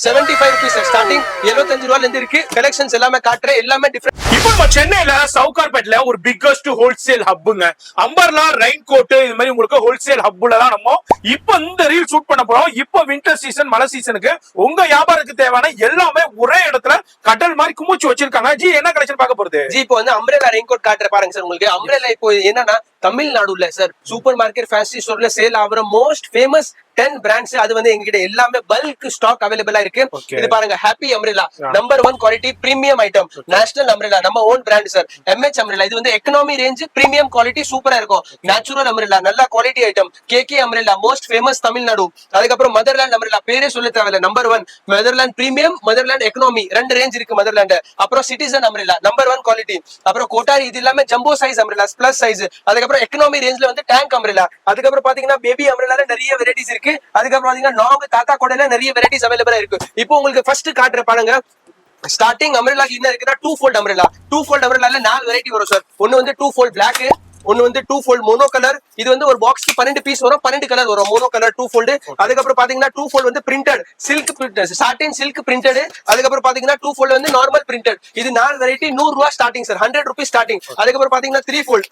75 rupees sir starting 75 ரூபாயில இருந்து இருக்கு. கலெக்ஷன்ஸ் எல்லாமே காட்டுறேன், எல்லாமே டிஃபரெண்ட். இப்போ நம்ம சென்னையில சவுகார்பேட்ல ஒரு பிக்கஸ்ட் ஹோல்சேல் ஹப்புங்க. அம்பர்லா ரெயின் கோட் இது மாதிரி உங்களுக்கு ஹோல்சேல் ஹப்புல தான் நம்ம இப்போ இந்த ரீல் ஷூட் பண்ண போறோம். இப்போ வின்டர் சீசன் மழை சீசனுக்கு உங்க வியாபாரத்துக்கு தேவையான எல்லாமே ஒரே இடத்துல கடல் மாதிரி குமிச்சு வச்சிருக்காங்க. ஜி என்ன கலெக்ஷன் பார்க்க போறது? ஜி இப்போ வந்து அம்ப்ரெல்லா ரெயின் கோட் காட்டுற பாருங்க சார். உங்களுக்கு அம்ப்ரெல்லா இப்போ என்னன்னா தமிழ்நாடுல சார் சூப்பர் மார்க்கெட் ஃபேன்சி ஸ்டோர்ல சேல் ஆகுற மோஸ்ட் ஃபேமஸ் 10 பிராண்ட்ஸ் அது வந்து எங்ககிட்ட எல்லாமே பல்க் ஸ்டாக் அவைலபிளா இருக்கு. இது பாருங்க happy umbrella number 1 quality premium item national umbrella நம்ம own brand sir. MH umbrella இது வந்து எக்கனாமி ரேஞ்ச் பிரீமியம் குவாலிட்டி சூப்பரா இருக்கும். நேச்சுரல் அம்ப்ரெல்லா நல்ல quality item. KK umbrella most famous Tamil Nadu. அதுக்கப்புறம் மதர்லாண்ட் அம்ப்ரெல்லா பேரே சொல்ல தேவையில்ல number 1. Motherland premium Motherland economy ரெண்டு ரேஞ்ச் இருக்கு மதர்லாண்ட். அப்புறம் சிட்டிசன் அம்ப்ரெல்லா நம்பர் 1 குவாலிட்டி. அப்புறம் கோட்டாரி இது எல்லாமே jumbo size umbrella plus size. அதுக்கப்புறம் எக்கனாமி ரேஞ்ச்ல வந்து டேங்க் அம்ப்ரெல்லா. அதுக்கப்புறம் பாத்தீங்கன்னா பேபி அம்ப்ரெல்லால நிறைய வெரைட்டிஸ் இருக்கு. அதுக்கப்புறம் லாங் தாத்தா கோடையில நிறைய வெரைட்டிஸ் அவைலபிளா இருக்கு. இப்போ உங்களுக்கு ஃபர்ஸ்ட் காட்டுற பாருங்க ஸ்டார்டிங் அம்ப்ரெல்லா என்ன இருக்குன்னா 2 fold அம்ப்ரெல்லா. 2 fold அம்ப்ரெல்லால 4 வெரைட்டி வரும் சார். ஒன்னு வந்து 2 fold black, ஒன்னு வந்து 2 fold மோனோ கலர். இது வந்து ஒரு பாக்ஸ்க்கு 12 பீஸ் வரும், 12 கலர் வரும் மோனோ கலர் 2 fold. அதுக்கப்புறம் பாத்தீங்கன்னா 2 fold வந்து பிரிண்டட் சில்க் பிரிண்டட் சாட்டின் சில்க் பிரிண்டட். அதுக்கப்புறம் பாத்தீங்கன்னா 2 fold வந்து நார்மல் பிரிண்டட். இது 4 வெரைட்டி 100 ரூபாய் ஸ்டார்டிங் சார், 100 rupees ஸ்டார்டிங். அதுக்கப்புறம் பாத்தீங்கன்னா 3 fold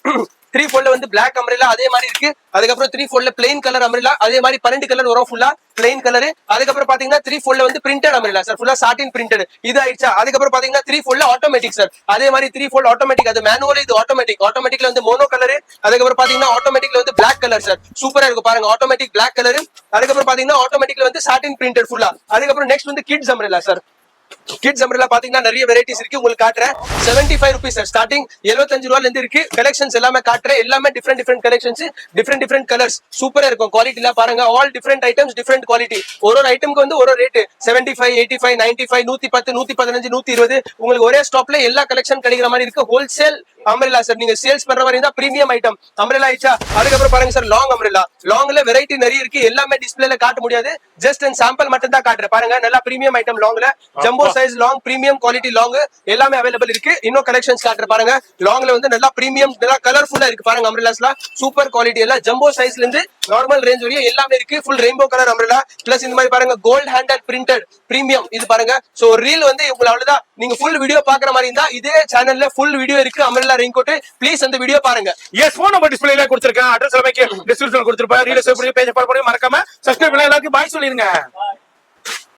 3 fold வந்து பிளாக் அம்ப்ரெல்லா அதே மாதிரி இருக்கு. அதுக்கப்புறம் 3 fold பிளைன் கலர் அம்ப்ரெல்லா அதே மாதிரி 12 கலர் வரும் ஃபுல்லா பிளைன் கலர். அதுக்கப்புறம் பாத்தீங்கன்னா 3 fold வந்து பிரிண்டட் அம்ப்ரெல்லா சார் ஃபுல்லா சாட்டின் பிரிண்டட். இது ஆயிடுச்சா. அதுக்கப்புறம் பாத்தீங்கன்னா 3 fold ஆட்டோமேட்டிக் சார். அதே மாதிரி 3 fold ஆட்டோமேட்டிக் அது மேனுவல் இது ஆட்டோமேட்டிக். ஆட்டோமேட்டிக்ல வந்து மோனோ கலர். அதுக்கப்புறம் பாத்தீங்கன்னா ஆட்டோமேட்டிக்ல வந்து பிளாக் கலர் சார் சூப்பரா இருக்கும் பாருங்க ஆட்டோமேட்டிக் பிளாக் கலர். அதுக்கப்புறம் பாத்தீங்கன்னா ஆட்டோமேட்டிக்ல வந்து சாட்டின் பிரிண்டட் ஃபுல்லா. அதுக்கப்புறம் நெக்ஸ்ட் வந்து kids umbrella sir. Kids umbrella பாத்தீங்கன்னா நிறைய வெரைட்டிஸ் இருக்கு உங்களுக்கு காட்டுறேன். 75 rupees சார் ஸ்டார்டிங் 75 ரூபாயில இருந்து இருக்கு. கலெக்ஷன்ஸ் எல்லாமே காட்டுறேன், எல்லாமே டிஃபரெண்ட் கலெக்ஷன்ஸ் டிஃபரெண்ட் கலர்ஸ் சூப்பரா இருக்கும். குவாலிட்டி எல்லாம் பாருங்க all different items different quality. ஒரு ஐட்டம்க்கு வந்து ஒரு ரேட் 75 85 95 110 115 120 உங்களுக்கு ஒரே ஸ்டாப்ல எல்லா கலெக்ஷன் கிடைக்கிற மாதிரி இருக்கு. Wholesale umbrella sir. நீங்க சேல்ஸ் பண்ற மாதிரி இருந்தா பிரீமியம் ஐட்டம் அம்ப்ரெல்லா ஆயிடுச்சா. அதுக்கப்புறம் பாருங்க சார் லாங் அம்ப்ரெல்லா. லாங்ல வெரைட்டி நிறைய இருக்கு, எல்லாமே டிஸ்பிளேல காட்ட முடியாது, ஜஸ்ட் அண்ட் சாம்பிள் மட்டும் தான் காட்டுறேன் பாருங்க. நல்லா பிரீமியம் ஐட்டம் லாங்ல jumbo size long premium quality long எல்லாமே அவைலபிள் இருக்கு. இன்னும் கலெக்ஷன்ஸ் காட்டுற பாருங்க. லாங்ல வந்து நல்லா பிரீமியம் நல்லா கலர்ஃபுல்லா இருக்கு பாருங்க. அம்ப்ரெல்லாஸ்ல சூப்பர் குவாலிட்டி எல்லாம் ஜம்போ சைஸ்ல இருந்து நார்மல் ரேஞ்ச் வரையும் எல்லாமே இருக்கு. Full rainbow colour umbrella plus இந்த மாதிரி பாருங்க கோல்ட் ஹேண்டட் பிரிண்டட் பிரீமியம் இது பாருங்க. சோ ரீல் வந்து உங்களுக்கு அவ்வளவுதான். நீங்க ஃபுல் வீடியோ பாக்குற மாதிரி இருந்தா இதே சேனல்ல ஃபுல் வீடியோ இருக்கு அம்ப்ரெல்லா ரெயின் கோட். ப்ளீஸ் அந்த வீடியோ பாருங்க. எஸ் ஃபோன் நம்பர் டிஸ்ப்ளேல கொடுத்திருக்கேன், அட்ரஸ் எல்லாமே டிஸ்கிரிப்ஷன்ல கொடுத்திருப்பேன். ரீல் சேவ் பண்ணி பேஜ் ஃபாலோ பண்ணி மறக்காம சப்ஸ்கிரைப் பண்ணி எல்லாருக்கும் பாய் சொல்லிருங்க.